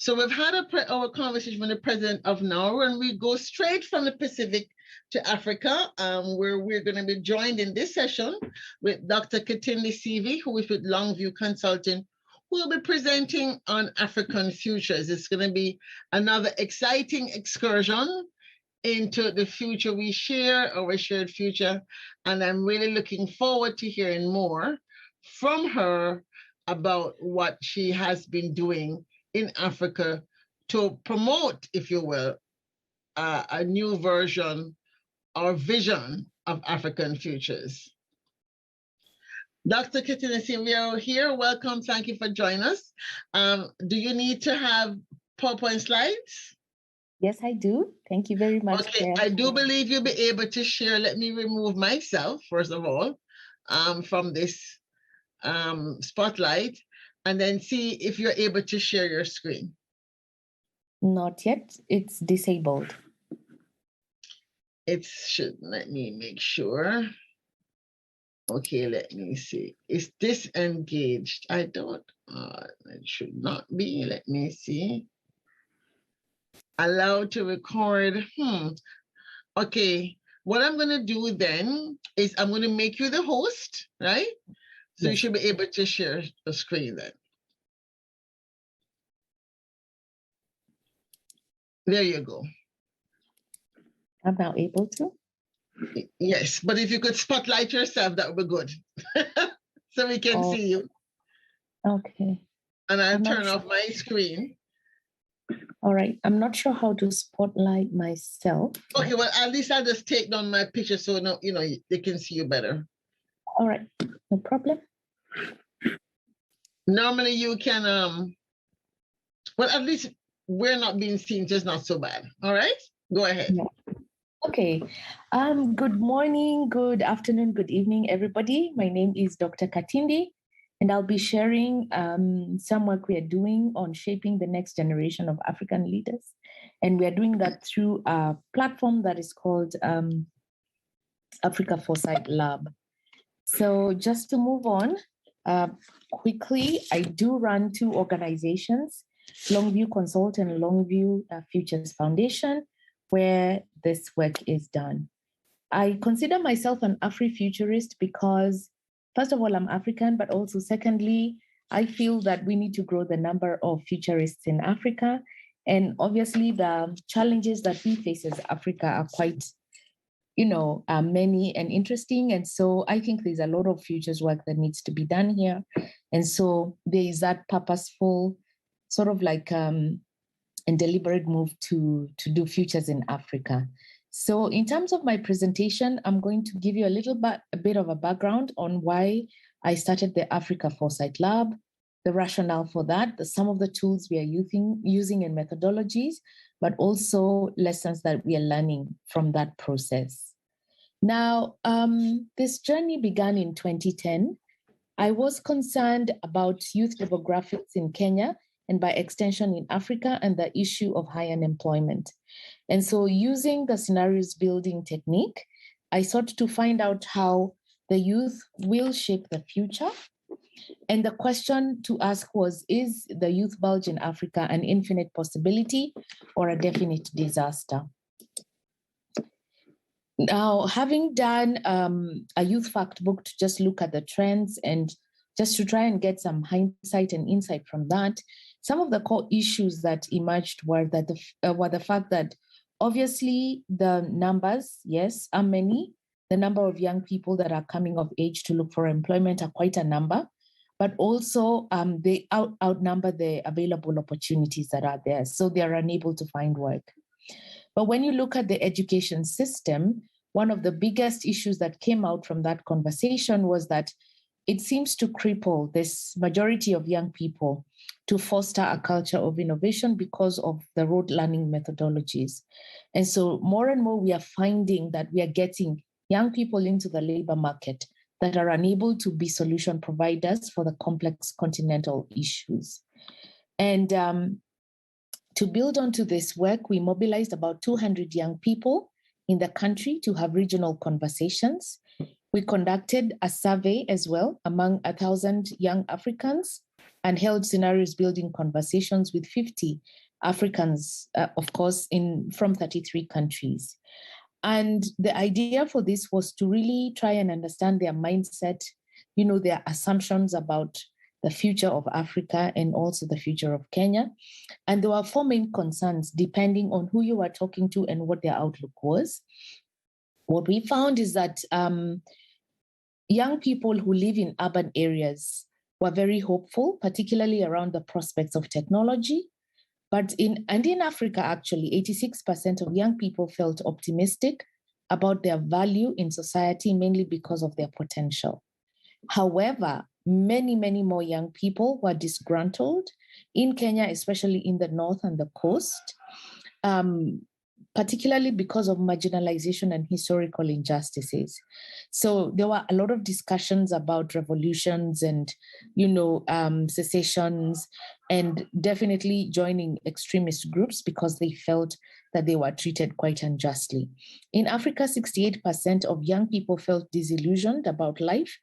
So we've had our conversation with the president of Norway, and we go straight from the Pacific to Africa, where we're going to be joined in this session with Dr. Katindi Sivi, who is with Longview Consulting, who will be presenting on African futures. It's going to be another exciting excursion into the future we share, our shared future. And I'm really looking forward to hearing more from her about what she has been doing in Africa to promote, if you will, a new version or vision of African futures. Dr. Katindi Sivi here. Welcome. Thank you for joining us. Do you need to have PowerPoint slides? Yes, I do. Thank you very much. Okay, Claire. I do believe you'll be able to share. Let me remove myself, first of all, from this spotlight, and then see if you're able to share your screen. Not yet. It's disabled. It should, let me make sure. Okay, let me see. It's disengaged. I don't, it should not be. Let me see. Allowed to record. Okay, what I'm going to do then is I'm going to make you the host, right? So yes. You should be able to share the screen then. There you go. I'm now able to? Yes, but if you could spotlight yourself, that would be good. So we can see you. Okay. And I'll turn off my screen. All right. I'm not sure how to spotlight myself. Okay, well, at least I'll just take down my picture so no, they can see you better. All right. No problem. Normally you can, well, at least we're not being seen, just not so bad. All right, go ahead. Yeah. Okay. Good morning, good afternoon, good evening, everybody. My name is Dr. Katindi, and I'll be sharing some work we are doing on shaping the next generation of African leaders. And we are doing that through a platform that is called Africa Foresight Lab. So just to move on quickly, I do run two organizations, Longview Consult and Longview Futures Foundation, where this work is done. I consider myself an Afri-futurist because, first of all, I'm African, but also secondly, I feel that we need to grow the number of futurists in Africa. And obviously the challenges that we face as Africa are quite, many and interesting. And so I think there's a lot of futures work that needs to be done here. And so there is that purposeful sort of like and deliberate move to do futures in Africa. So in terms of my presentation, I'm going to give you a bit of a background on why I started the Africa Foresight Lab, the rationale for that, some of the tools we are using and methodologies, but also lessons that we are learning from that process. Now, this journey began in 2010. I was concerned about youth demographics in Kenya and by extension in Africa and the issue of high unemployment. And so using the scenarios building technique, I sought to find out how the youth will shape the future. And the question to ask was, is the youth bulge in Africa an infinite possibility or a definite disaster? Now, having done a youth fact book to just look at the trends and just to try and get some hindsight and insight from that, some of the core issues that emerged were that the fact that obviously the numbers, yes, are many. The number of young people that are coming of age to look for employment are quite a number, but also they outnumber the available opportunities that are there. So they are unable to find work. But when you look at the education system, one of the biggest issues that came out from that conversation was that it seems to cripple this majority of young people to foster a culture of innovation because of the rote learning methodologies. And so more and more we are finding that we are getting young people into the labor market that are unable to be solution providers for the complex continental issues. And to build onto this work, we mobilized about 200 young people in the country to have regional conversations. We conducted a survey as well among 1,000 young Africans and held scenarios building conversations with 50 Africans, of course, from 33 countries. And the idea for this was to really try and understand their mindset, their assumptions about the future of Africa and also the future of Kenya. And there were 4 main concerns depending on who you were talking to and what their outlook was. What we found is that young people who live in urban areas were very hopeful, particularly around the prospects of technology. But in Africa, actually, 86% of young people felt optimistic about their value in society, mainly because of their potential. However, many, many more young people were disgruntled in Kenya, especially in the north and the coast, particularly because of marginalization and historical injustices. So there were a lot of discussions about revolutions and, secessions, and definitely joining extremist groups because they felt that they were treated quite unjustly. In Africa, 68% of young people felt disillusioned about life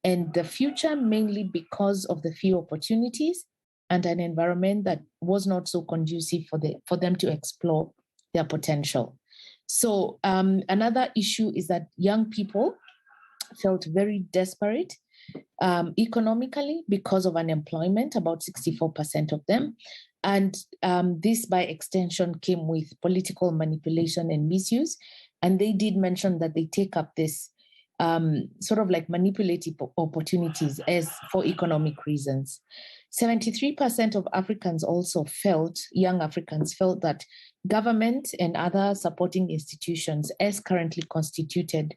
and the future, mainly because of the few opportunities and an environment that was not so conducive for them to explore their potential. So another issue is that young people felt very desperate economically because of unemployment, about 64% of them. And this, by extension, came with political manipulation and misuse. And they did mention that they take up this sort of like manipulative opportunities as for economic reasons. 73% of Africans also young Africans felt that government and other supporting institutions as currently constituted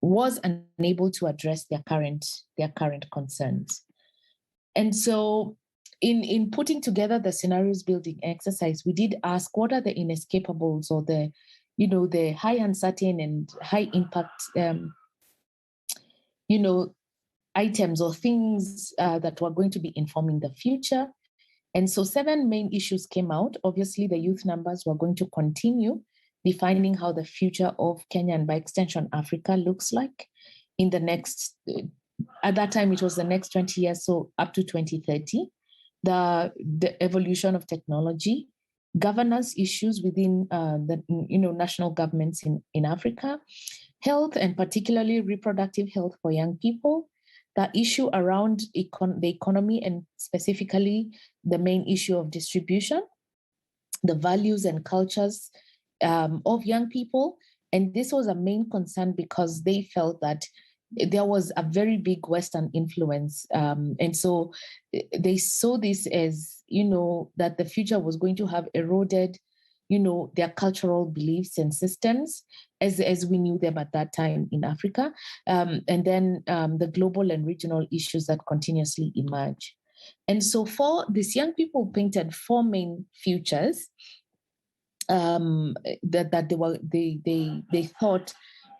was unable to address their current concerns. And so in putting together the scenarios building exercise, we did ask what are the inescapables or the high uncertain and high impact items or things that were going to be informing the future. And so 7 main issues came out. Obviously, the youth numbers were going to continue defining how the future of Kenya and by extension Africa looks like in the next, at that time it was the next 20 years, so up to 2030. The evolution of technology, governance issues within the national governments in Africa, health and particularly reproductive health for young people, the issue around the economy and specifically the main issue of distribution, the values and cultures of young people. And this was a main concern because they felt that there was a very big Western influence. And so they saw this as, that the future was going to have eroded, their cultural beliefs and systems as we knew them at that time in Africa. And then the global and regional issues that continuously emerge. And so for these young people painted 4 main futures that they thought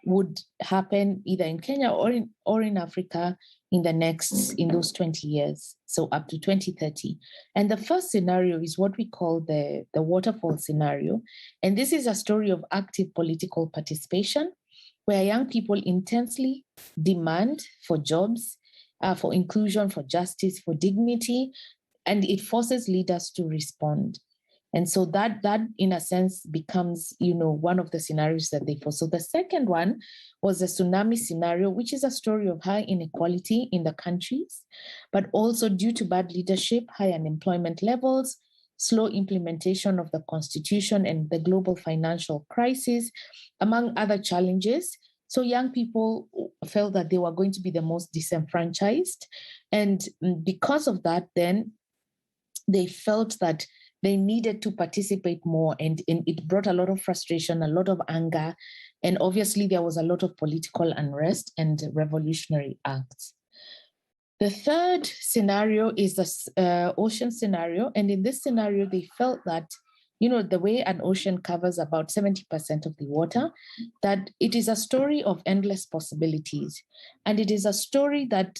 would happen either in Kenya or in Africa in those 20 years, so up to 2030. And the first scenario is what we call the waterfall scenario. And this is a story of active political participation where young people intensely demand for jobs, for inclusion, for justice, for dignity, and it forces leaders to respond. And so that in a sense becomes, one of the scenarios that they foresaw. So the second one was the tsunami scenario, which is a story of high inequality in the countries, but also due to bad leadership, high unemployment levels, slow implementation of the constitution and the global financial crisis, among other challenges. So young people felt that they were going to be the most disenfranchised. And because of that, then they felt that they needed to participate more, and it brought a lot of frustration, a lot of anger, and obviously there was a lot of political unrest and revolutionary acts. The third scenario is the ocean scenario, and in this scenario, they felt that, the way an ocean covers about 70% of the water, that it is a story of endless possibilities, and it is a story that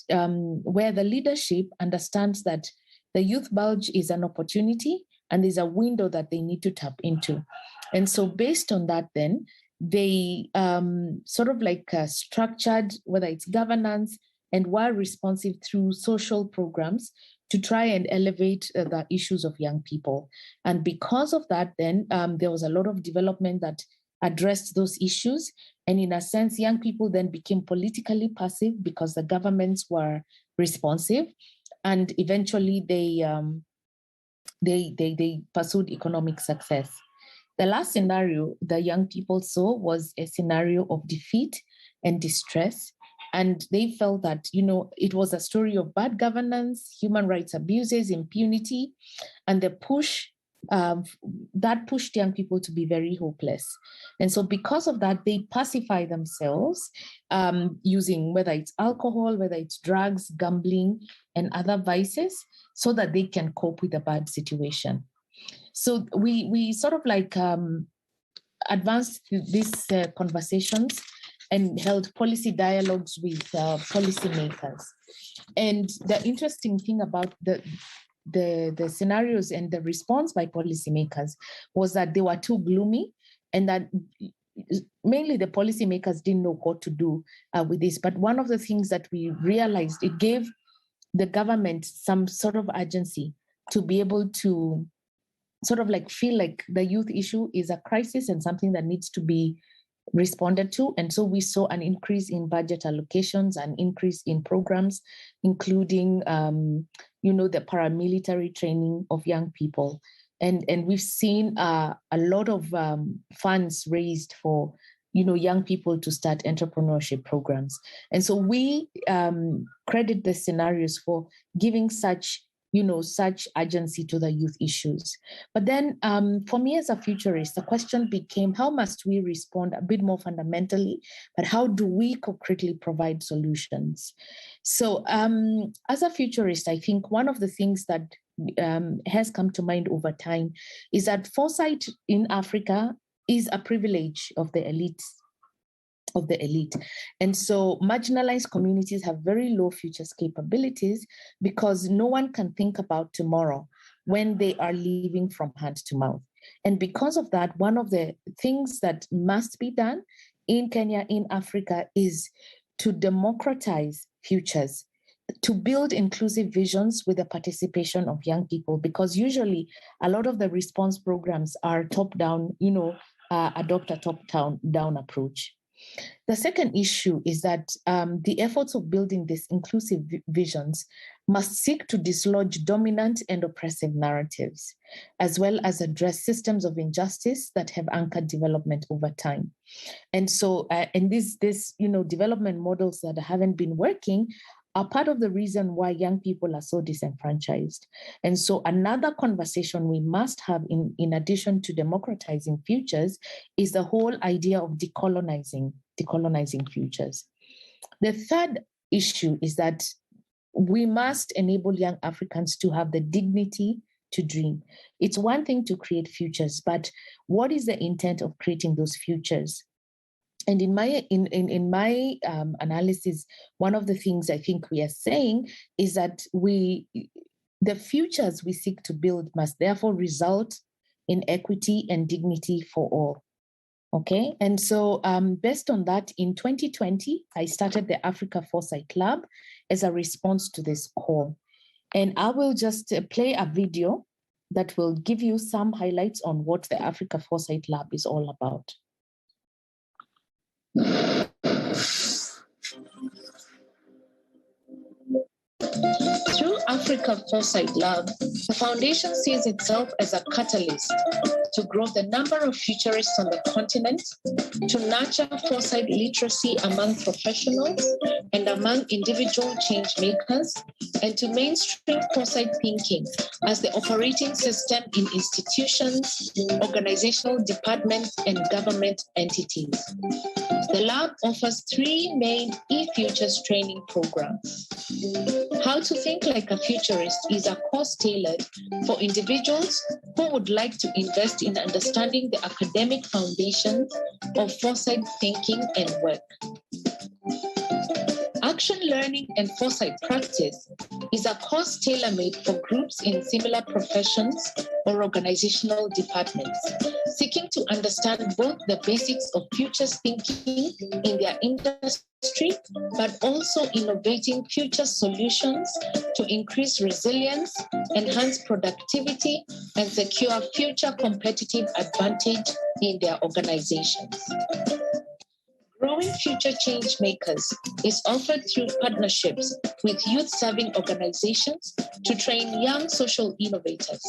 where the leadership understands that the youth bulge is an opportunity, and there's a window that they need to tap into. And so based on that, then, they sort of like structured, whether it's governance and were responsive through social programs to try and elevate the issues of young people. And because of that, then there was a lot of development that addressed those issues. And in a sense, young people then became politically passive because the governments were responsive. And eventually they pursued economic success. The last scenario the young people saw was a scenario of defeat and distress. And they felt that, it was a story of bad governance, human rights abuses, impunity, and the push that pushed young people to be very hopeless. And so because of that, they pacify themselves using whether it's alcohol, whether it's drugs, gambling, and other vices, so that they can cope with a bad situation. So we sort of like advanced these conversations and held policy dialogues with policymakers. And the interesting thing about the scenarios and the response by policymakers was that they were too gloomy, and that mainly the policymakers didn't know what to do with this. But one of the things that we realized, it gave the government some sort of urgency to be able to sort of like feel like the youth issue is a crisis and something that needs to be responded to. And so we saw an increase in budget allocations, an increase in programs, including, the paramilitary training of young people. And we've seen a lot of funds raised for, young people to start entrepreneurship programs. And so we credit the scenarios for giving such urgency to the youth issues. But then for me as a futurist, the question became, how must we respond a bit more fundamentally, but how do we concretely provide solutions? So as a futurist, I think one of the things that has come to mind over time is that foresight in Africa is a privilege of the elites. And so marginalized communities have very low futures capabilities because no one can think about tomorrow when they are living from hand to mouth. And because of that, one of the things that must be done in Kenya, in Africa, is to democratize futures, to build inclusive visions with the participation of young people, because usually a lot of the response programs are top-down, adopt a top-down approach. The second issue is that the efforts of building these inclusive visions must seek to dislodge dominant and oppressive narratives, as well as address systems of injustice that have anchored development over time. And so, these development models that haven't been working are part of the reason why young people are so disenfranchised. And so another conversation we must have in addition to democratizing futures is the whole idea of decolonizing futures. The third issue is that we must enable young Africans to have the dignity to dream. It's one thing to create futures, but what is the intent of creating those futures? And in my analysis, one of the things I think we are saying is that the futures we seek to build must therefore result in equity and dignity for all. Okay, and so based on that, in 2020, I started the Africa Foresight Lab as a response to this call. And I will just play a video that will give you some highlights on what the Africa Foresight Lab is all about. Through Africa Foresight Lab, the foundation sees itself as a catalyst to grow the number of futurists on the continent, to nurture foresight literacy among professionals and among individual change makers, and to mainstream foresight thinking as the operating system in institutions, organizational departments, and government entities. The lab offers 3 main e-futures training programs. How to Think Like a Futurist is a course tailored for individuals who would like to invest in understanding the academic foundations of foresight thinking and work. Action Learning and Foresight Practice is a course tailor-made for groups in similar professions or organizational departments. seeking to understand both the basics of futures thinking in their industry, but also innovating future solutions to increase resilience, enhance productivity, and secure future competitive advantage in their organizations. Growing Future Change Makers is offered through partnerships with youth-serving organizations to train young social innovators.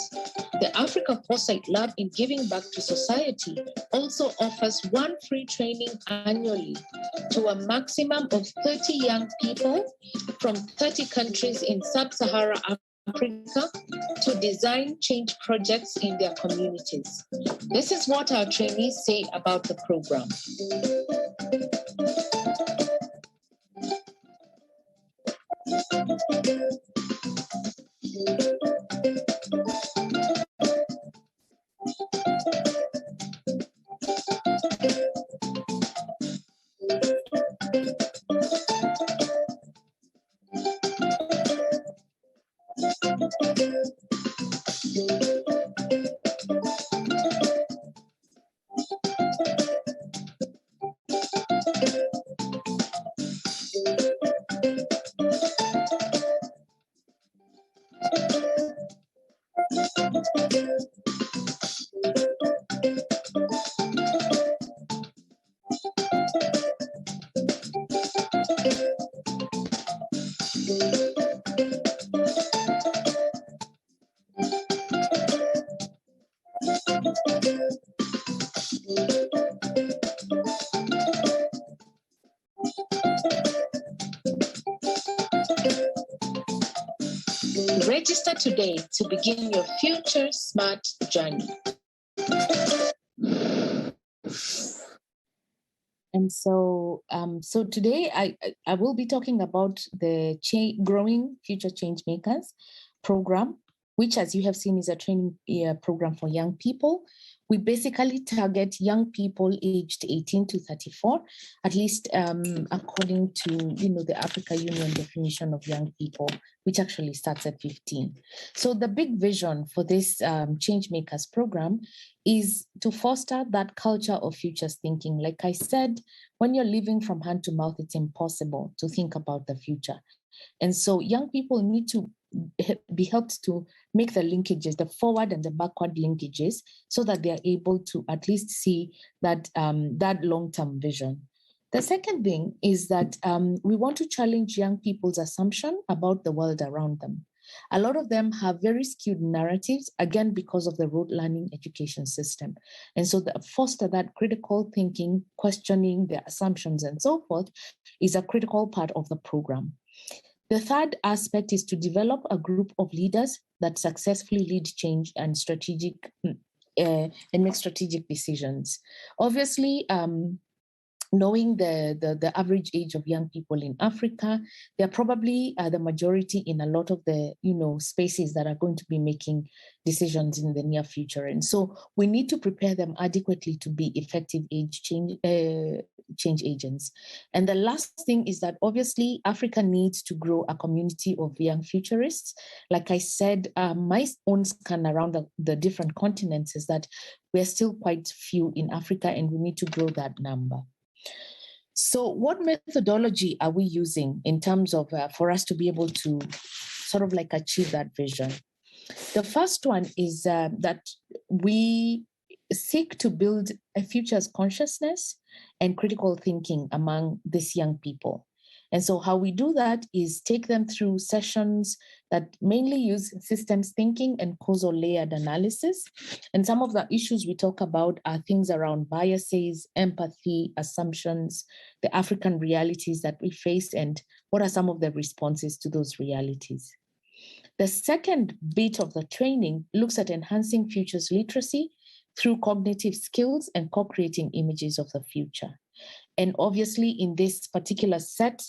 The Africa Foresight Lab in Giving Back to Society also offers one free training annually to a maximum of 30 young people from 30 countries in sub-Saharan Africa to design change projects in their communities. This is what our trainees say about the program. Register today to begin your future smart journey. And so today I will be talking about the Growing Future Change Makers program, which, as you have seen, is a training program for young people. We basically target young people aged 18 to 34, at least according to the Africa Union definition of young people, which actually starts at 15. So the big vision for this Change Makers program is to foster that culture of futures thinking. Like I said, when you're living from hand to mouth, it's impossible to think about the future. And so young people need to be helped to make the linkages, the forward and the backward linkages, so that they are able to at least see that, that long-term vision. The second thing is that we want to challenge young people's assumption about the world around them. A lot of them have very skewed narratives, again, because of the rote learning education system. And so foster that critical thinking, questioning their assumptions and so forth is a critical part of the program. The third aspect is to develop a group of leaders that successfully lead change and make strategic decisions. Obviously, knowing the average age of young people in Africa, they're probably the majority in a lot of the spaces that are going to be making decisions in the near future. And so we need to prepare them adequately to be effective change agents. And the last thing is that obviously Africa needs to grow a community of young futurists. Like I said, my own scan around the different continents is that we're still quite few in Africa, and we need to grow that number. So what methodology are we using in terms of for us to be able to sort of like achieve that vision? The first one is that we seek to build a futures consciousness and critical thinking among these young people. And so how we do that is take them through sessions that mainly use systems thinking and causal layered analysis. And some of the issues we talk about are things around biases, empathy, assumptions, the African realities that we face, and what are some of the responses to those realities. The second bit of the training looks at enhancing futures literacy through cognitive skills and co-creating images of the future. And obviously in this particular set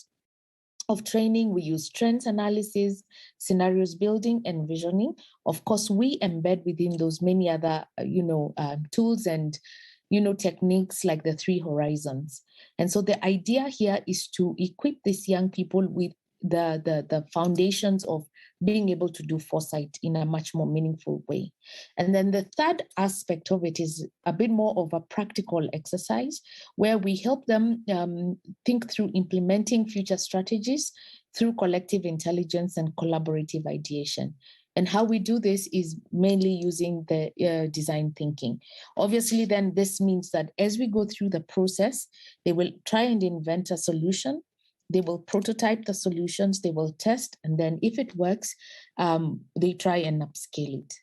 of training, we use trends analysis, scenarios building, and visioning. Of course, we embed within those many other, tools and, techniques like the 3 horizons. And so the idea here is to equip these young people with the foundations of being able to do foresight in a much more meaningful way. And then the third aspect of it is a bit more of a practical exercise where we help them think through implementing future strategies through collective intelligence and collaborative ideation. And how we do this is mainly using the design thinking. Obviously, then this means that as we go through the process, they will try and invent a solution. They will prototype the solutions, they will test, and then if it works, they try and upscale it.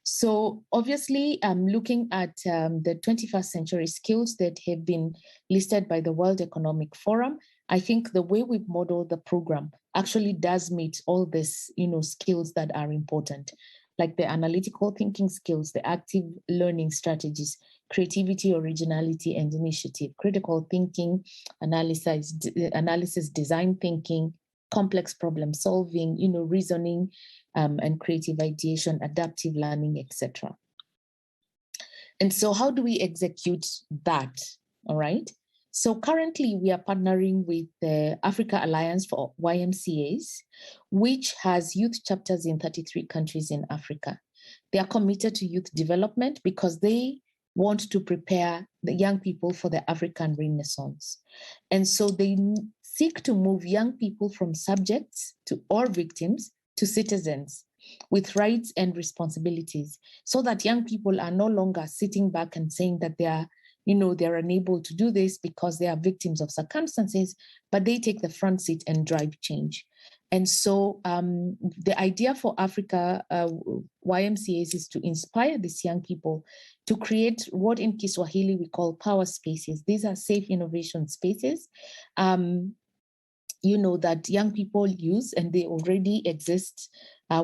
So obviously, looking at the 21st century skills that have been listed by the World Economic Forum, I think the way we've modeled the program actually does meet all these, skills that are important, like the analytical thinking skills, the active learning strategies, creativity, originality, and initiative, critical thinking, analysis, design thinking, complex problem solving, reasoning, and creative ideation, adaptive learning, etc. And so how do we execute that? All right. So currently we are partnering with the Africa Alliance for YMCAs, which has youth chapters in 33 countries in Africa. They are committed to youth development because they want to prepare the young people for the African Renaissance. And so they seek to move young people from subjects or victims to citizens with rights and responsibilities, so that young people are no longer sitting back and saying that they're unable to do this because they are victims of circumstances, but they take the front seat and drive change. And so the idea for Africa YMCAs is to inspire these young people to create what in Kiswahili we call power spaces. These are safe innovation spaces, that young people use, and they already exist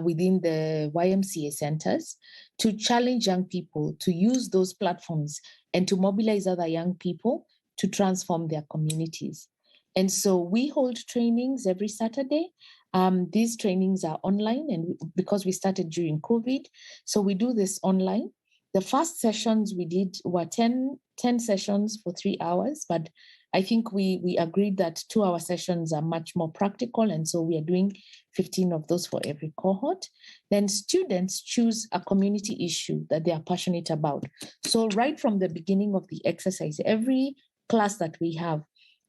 within the YMCA centers, to challenge young people to use those platforms and to mobilize other young people to transform their communities. And so we hold trainings every Saturday. These trainings are online, and because we started during COVID, so we do this online. The first sessions we did were 10 sessions for 3 hours, but I think we agreed that 2-hour sessions are much more practical, and so we are doing 15 of those for every cohort. Then students choose a community issue that they are passionate about. So right from the beginning of the exercise, every class that we have,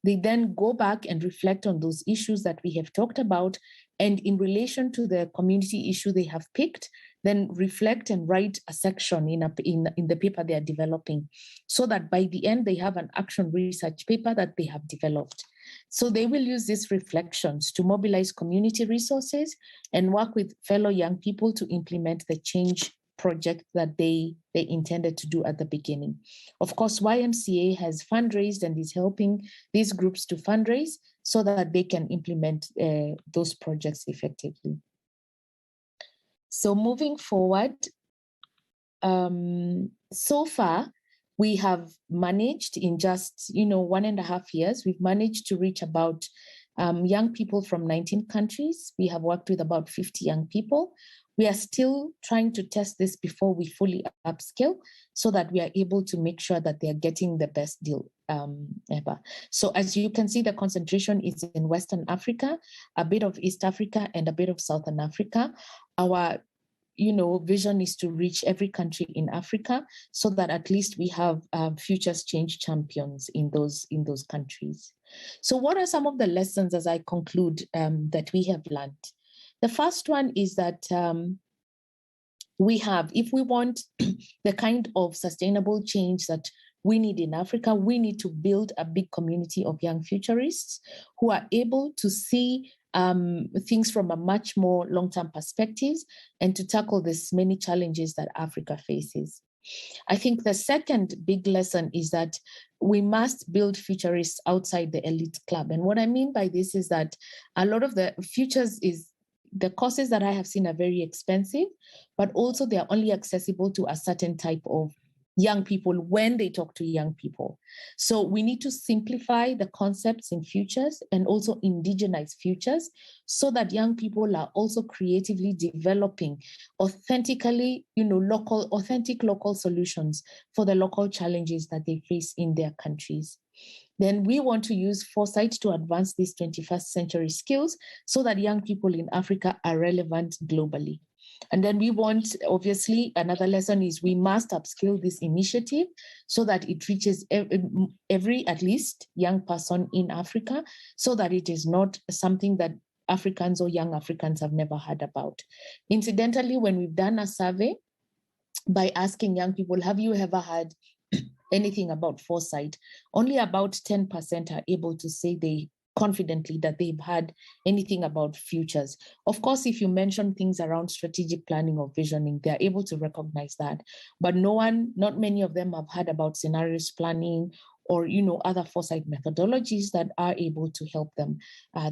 they then go back and reflect on those issues that we have talked about, and in relation to the community issue they have picked, then reflect and write a section in the paper they are developing, so that by the end they have an action research paper that they have developed. So they will use these reflections to mobilize community resources and work with fellow young people to implement the change project that they intended to do at the beginning. Of course, YMCA has fundraised and is helping these groups to fundraise so that they can implement those projects effectively. So moving forward, so far, we have managed in just 1.5 years, we've managed to reach about young people from 19 countries. We have worked with about 50 young people. We are still trying to test this before we fully upscale, so that we are able to make sure that they are getting the best deal ever. So as you can see, the concentration is in Western Africa, a bit of East Africa, and a bit of Southern Africa. Our vision is to reach every country in Africa, so that at least we have futures change champions in those countries. So what are some of the lessons, as I conclude, that we have learned? The first one is that if we want the kind of sustainable change that we need in Africa, we need to build a big community of young futurists who are able to see things from a much more long-term perspective and to tackle these many challenges that Africa faces. I think the second big lesson is that we must build futurists outside the elite club. And what I mean by this is that a lot of the the courses that I have seen are very expensive, but also they are only accessible to a certain type of young people when they talk to young people. So we need to simplify the concepts in futures and also indigenize futures so that young people are also creatively developing authentic local solutions for the local challenges that they face in their countries. Then we want to use Foresight to advance these 21st century skills so that young people in Africa are relevant globally. And then we want, obviously, another lesson is we must upskill this initiative so that it reaches every at least young person in Africa, so that it is not something that Africans or young Africans have never heard about. Incidentally, when we've done a survey by asking young people, have you ever heard anything about Foresight? Only about 10% are able to say they confidently that they've had anything about futures. Of course, if you mention things around strategic planning or visioning, they're able to recognize that. But not many of them have heard about scenarios planning or other Foresight methodologies that are able to help them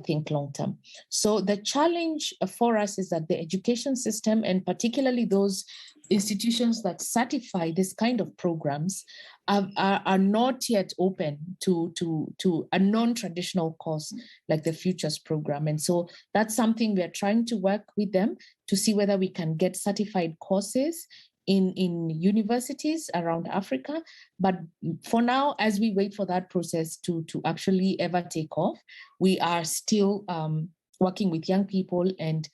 think long term. So the challenge for us is that the education system, and particularly those institutions that certify this kind of programs, are not yet open to a non-traditional course like the Futures program. And so that's something we are trying to work with them to see whether we can get certified courses in universities around Africa. But for now, as we wait for that process to actually ever take off, we are still working with young people and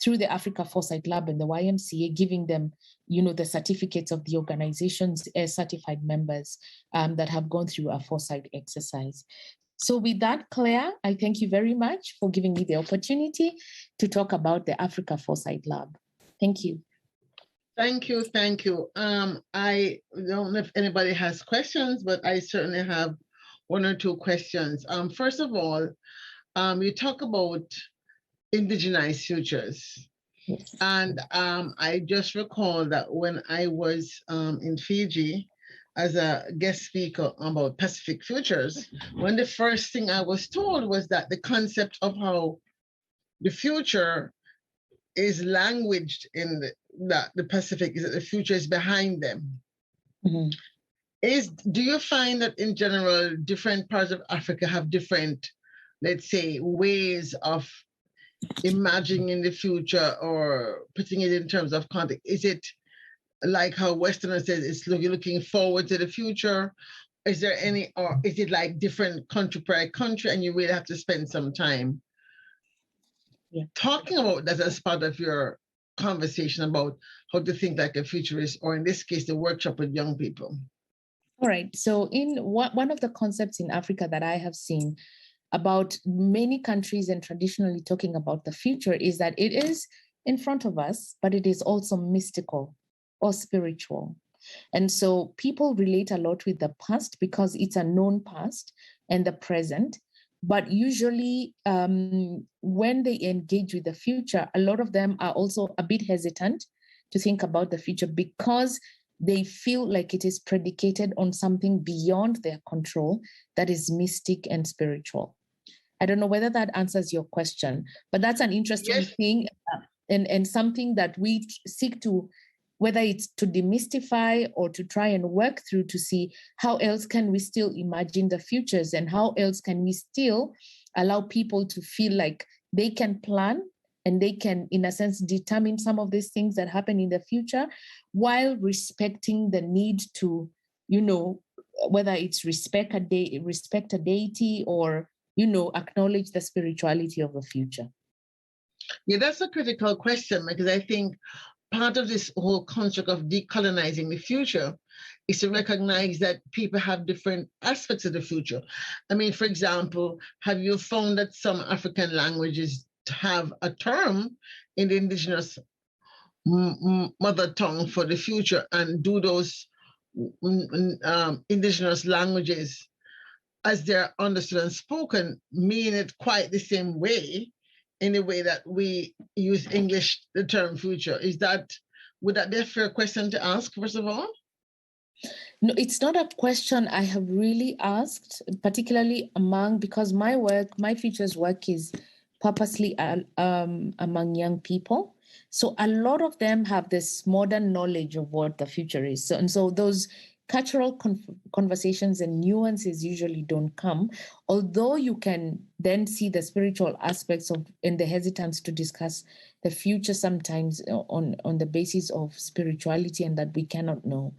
through the Africa Foresight Lab and the YMCA, giving them, the certificates of the organizations as certified members that have gone through a Foresight exercise. So with that, Claire, I thank you very much for giving me the opportunity to talk about the Africa Foresight Lab. Thank you. Thank you. I don't know if anybody has questions, but I certainly have one or two questions. First of all, you talk about indigenized futures. Yes. And I just recall that when I was in Fiji as a guest speaker about Pacific futures, one of the first thing I was told was that the concept of how the future is languaged in the Pacific is that the future is behind them. Mm-hmm. Do you find that in general, different parts of Africa have different, let's say, ways of imagining the future or putting it in terms of context? Is it like how Westerners says it's looking forward to the future? Is there any, or is it like different country per country and you really have to spend some time talking about that as part of your conversation about how to think like a futurist, or in this case, the workshop with young people? All right. So in one of the concepts in Africa that I have seen about many countries and traditionally talking about the future is that it is in front of us, but it is also mystical or spiritual. And so people relate a lot with the past because it's a known past and the present. But usually when they engage with the future, a lot of them are also a bit hesitant to think about the future because they feel like it is predicated on something beyond their control that is mystic and spiritual. I don't know whether that answers your question, but that's an interesting thing and something that we seek to, whether it's to demystify or to try and work through to see how else can we still imagine the futures and how else can we still allow people to feel like they can plan and they can, in a sense, determine some of these things that happen in the future while respecting the need to, whether it's respect a deity or, acknowledge the spirituality of the future. Yeah, that's a critical question because I think part of this whole construct of decolonizing the future is to recognize that people have different aspects of the future. I mean, for example, have you found that some African languages have a term in the indigenous mother tongue for the future, and do those indigenous languages, as they're understood and spoken, mean it quite the same way in the way that we use English, the term future? Would that be a fair question to ask, first of all? No, it's not a question I have really asked, particularly because my futures work is purposely among young people. So a lot of them have this modern knowledge of what the future is. So those cultural conversations and nuances usually don't come, although you can then see the spiritual aspects of and the hesitance to discuss the future sometimes on the basis of spirituality and that we cannot know.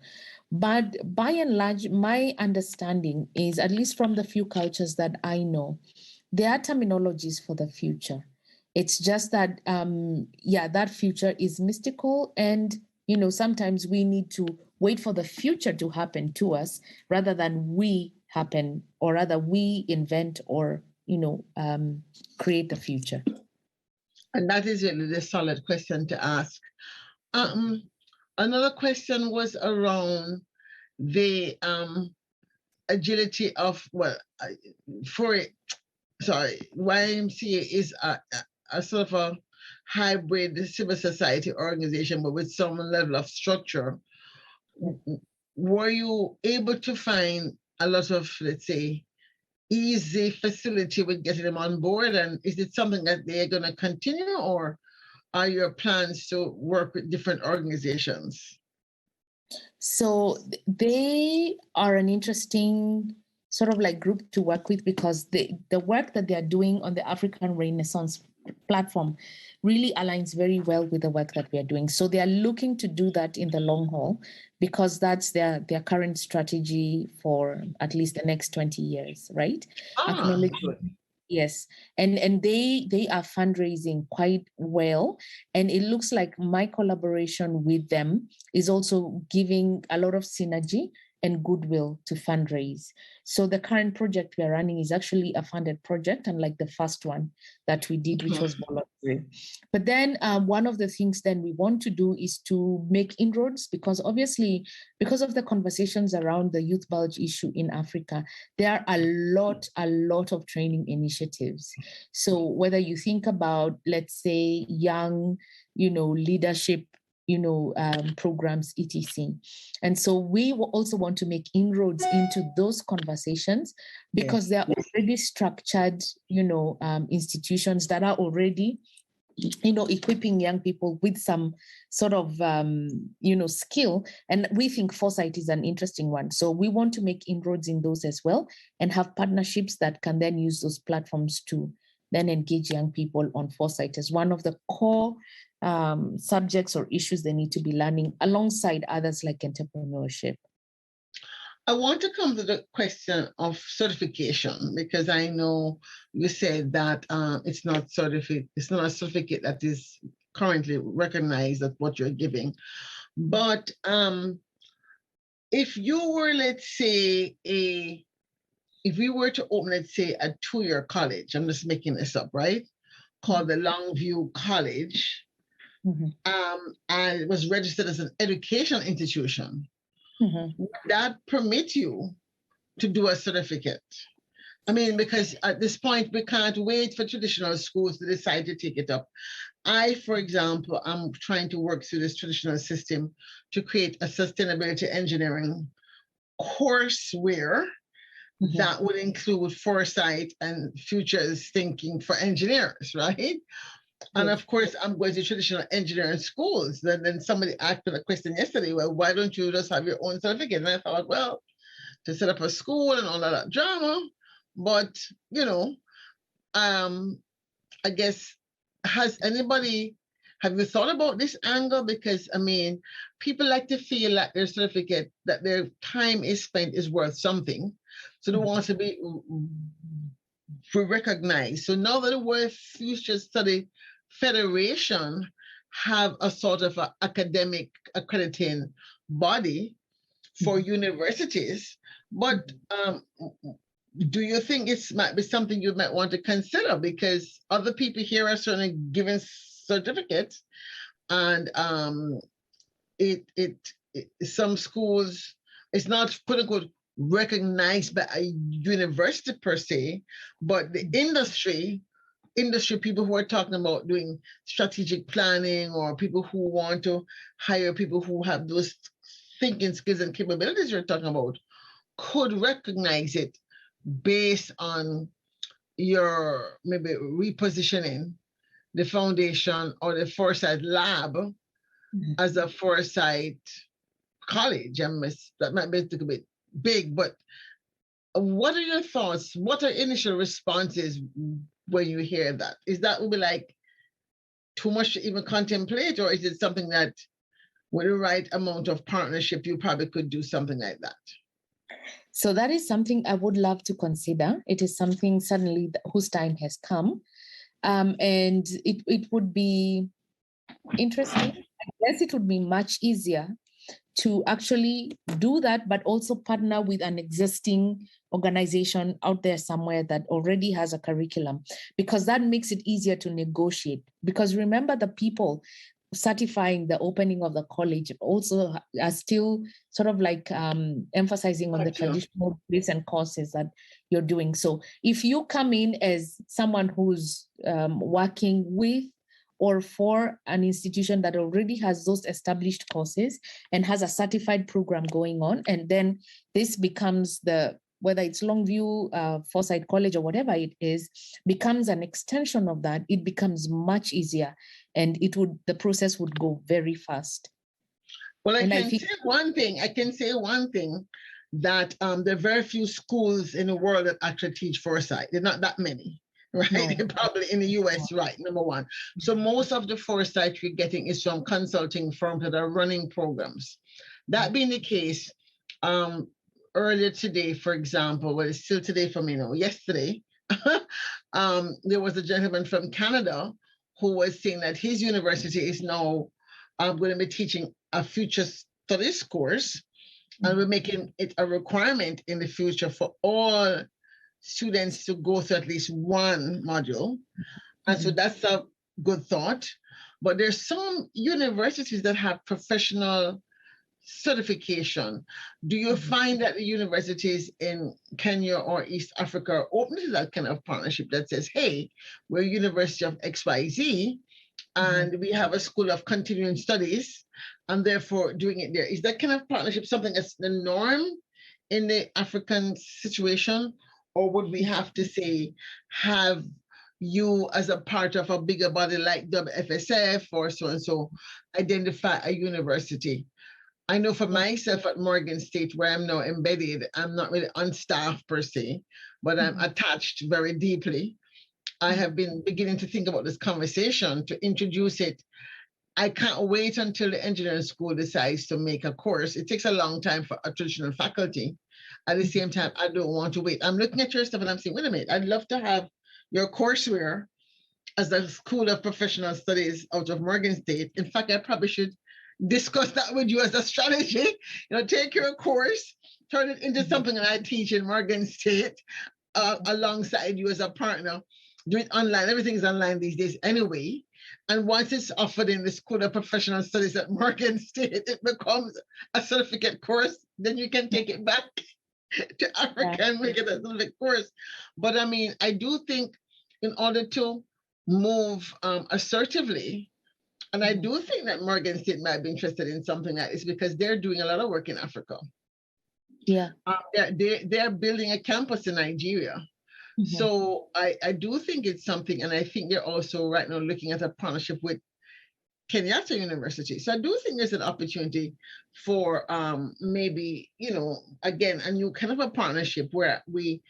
But by and large, my understanding is, at least from the few cultures that I know, there are terminologies for the future. It's just that, that future is mystical, and sometimes we need to wait for the future to happen to us rather than we happen, or rather we invent or create the future. And that is really the solid question to ask. Another question was around the agility of, YMCA is a sort of a hybrid civil society organization, but with some level of structure. Were you able to find a lot of, let's say, easy facility with getting them on board? And is it something that they're going to continue, or are your plans to work with different organizations? So they are an interesting sort of like group to work with, because the work that they're doing on the African Renaissance platform really aligns very well with the work that we are doing. So they are looking to do that in the long haul, because that's their current strategy for at least the next 20 years, right? Yes. And they are fundraising quite well. And it looks like my collaboration with them is also giving a lot of synergy and goodwill to fundraise. So the current project we are running is actually a funded project, unlike the first one that we did, which was voluntary. But then one of the things then we want to do is to make inroads, because obviously, because of the conversations around the youth bulge issue in Africa, there are a lot of training initiatives. So whether you think about, let's say, young, leadership, programs, etc. And so we also want to make inroads into those conversations, because there are already structured, institutions that are already, equipping young people with some sort of, skill. And we think Foresight is an interesting one. So we want to make inroads in those as well, and have partnerships that can then use those platforms to then engage young people on Foresight as one of the core subjects or issues they need to be learning, alongside others like entrepreneurship. I want to come to the question of certification, because I know you said that it's not a certificate that is currently recognized at what you're giving. But if you were, let's say, if we were to open, let's say, a 2-year college, I'm just making this up, right? Called the Longview College, and it was registered as an education institution, would that permit you to do a certificate? I mean, because at this point, we can't wait for traditional schools to decide to take it up. I, for example, am trying to work through this traditional system to create a sustainability engineering courseware that would include foresight and futures thinking for engineers, right? And of course, I'm going to traditional engineering schools. Then somebody asked me a question yesterday, well, why don't you just have your own certificate? And I thought, well, to set up a school and all of that drama. But, I guess, have you thought about this angle? Because, I mean, people like to feel like their certificate, that their time is spent is worth something. So they want to be recognized. So now that the World Future Study Federation have a sort of a academic accrediting body for universities, but do you think it might be something you might want to consider? Because other people here are certainly giving certificates, and some schools, it's not quote unquote recognized by a university per se, but the industry people who are talking about doing strategic planning, or people who want to hire people who have those thinking skills and capabilities you're talking about, could recognize it based on your maybe repositioning the foundation or the Foresight lab as a Foresight college. That might be a little bit big, but what are your thoughts? What are initial responses when you hear that? Is that would be like too much to even contemplate, or is it something that with the right amount of partnership, you probably could do something like that? So that is something I would love to consider. It is something suddenly whose time has come. And it would be interesting. I guess it would be much easier to actually do that, but also partner with an existing organization out there somewhere that already has a curriculum, because that makes it easier to negotiate. Because remember, the people certifying the opening of the college also are still sort of like emphasizing on the traditional recent courses that you're doing. So if you come in as someone who's working with or for an institution that already has those established courses and has a certified program going on, and then this becomes whether it's Longview, Foresight College, or whatever it is, becomes an extension of that, it becomes much easier, and the process would go very fast. Well, I can say one thing, that there are very few schools in the world that actually teach Foresight. There are not that many. Right, no. They're probably in the US, right, number one. So most of the Foresight we're getting is from consulting firms that are running programs. That being the case, earlier today, for example, well, it's still today for me now, yesterday, there was a gentleman from Canada who was saying that his university is now going to be teaching a future studies course, and we're making it a requirement in the future for all students to go through at least one module. And so that's a good thought. But there's some universities that have professional certification. Do you find that the universities in Kenya or East Africa are open to that kind of partnership that says, hey, we're University of XYZ, and we have a school of continuing studies, and therefore doing it there? Is that kind of partnership something that's the norm in the African situation? Or would we have to say, have you as a part of a bigger body like WFSF or so and so identify a university? I know for myself at Morgan State, where I'm now embedded, I'm not really on staff per se, but I'm attached very deeply. I have been beginning to think about this conversation to introduce it. I can't wait until the engineering school decides to make a course. It takes a long time for a traditional faculty. At the same time, I don't want to wait. I'm looking at your stuff and I'm saying, wait a minute, I'd love to have your courseware as the School of Professional Studies out of Morgan State. In fact, I probably should discuss that with you as a strategy. Take your course, turn it into something that I teach in Morgan State alongside you as a partner. Do it online. Everything's online these days anyway. And once it's offered in the School of Professional Studies at Morgan State, it becomes a certificate course. Then you can take it back to Africa and make it a certificate course. But I mean, I do think in order to move assertively, and I do think that Morgan State might be interested in something like this because they're doing a lot of work in Africa. Yeah. They're building a campus in Nigeria. So I do think it's something, and I think they're also right now looking at a partnership with Kenyatta University. So I do think there's an opportunity for maybe, again, a new kind of a partnership where we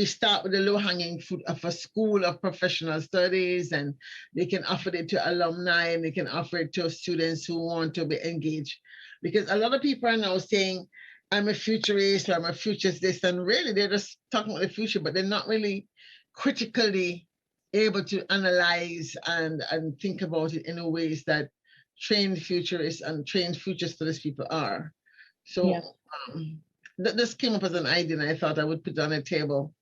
start with the low-hanging fruit of a school of professional studies, and they can offer it to alumni, and they can offer it to students who want to be engaged. Because a lot of people are now saying, I'm a futurist, or I'm a futurist this, and really they're just talking about the future, but they're not really critically able to analyze and think about it in a ways that trained futurists and trained future studies people are. So this came up as an idea, and I thought I would put it on the table.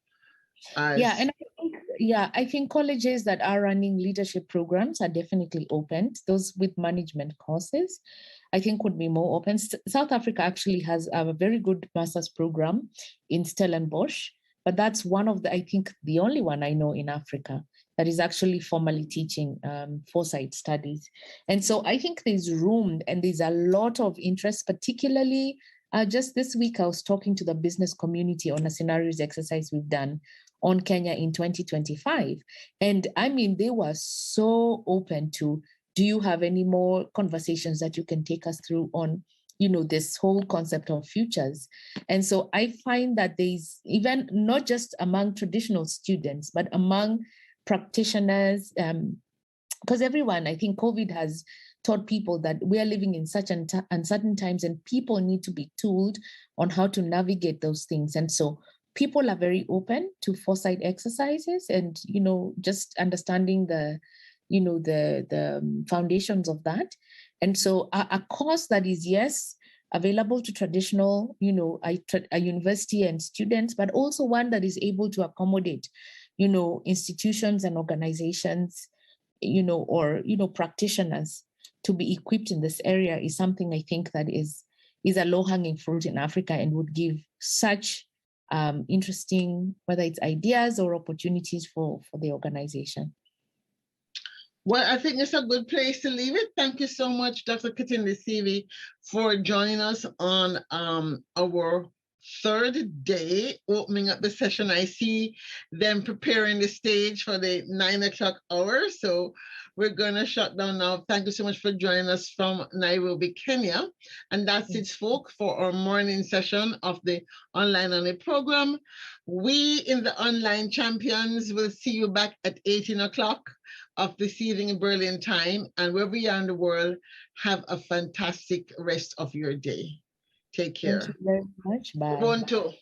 I think colleges that are running leadership programs are definitely open. Those with management courses, I think, would be more open. South Africa actually has a very good master's program in Stellenbosch, but that's one of I think the only one I know in Africa that is actually formally teaching Foresight studies. And so I think there's room and there's a lot of interest, particularly Just this week, I was talking to the business community on a scenarios exercise we've done on Kenya in 2025. And I mean, they were so open to, do you have any more conversations that you can take us through on, this whole concept of futures? And so I find that there's even not just among traditional students, but among practitioners, because everyone, I think COVID has taught people that we are living in such uncertain times, and people need to be tooled on how to navigate those things. And so people are very open to foresight exercises and, just understanding the foundations of that. And so a course that is, yes, available to traditional, a university and students, but also one that is able to accommodate, institutions and organizations, or, practitioners to be equipped in this area is something I think that is a low-hanging fruit in Africa and would give such interesting, whether it's ideas or opportunities for the organization. Well, I think it's a good place to leave it. Thank you so much, Dr. Katindi Sivi, for joining us on our third day, opening up the session. I see them preparing the stage for the 9 o'clock hour. So we're going to shut down now. Thank you so much for joining us from Nairobi, Kenya. And that's it, folks, for our morning session of the Online Only program. We in the Online Champions will see you back at 18 o'clock of this evening in Berlin time. And wherever you are in the world, have a fantastic rest of your day. Take care. Thank you very much. Bye. Ubuntu.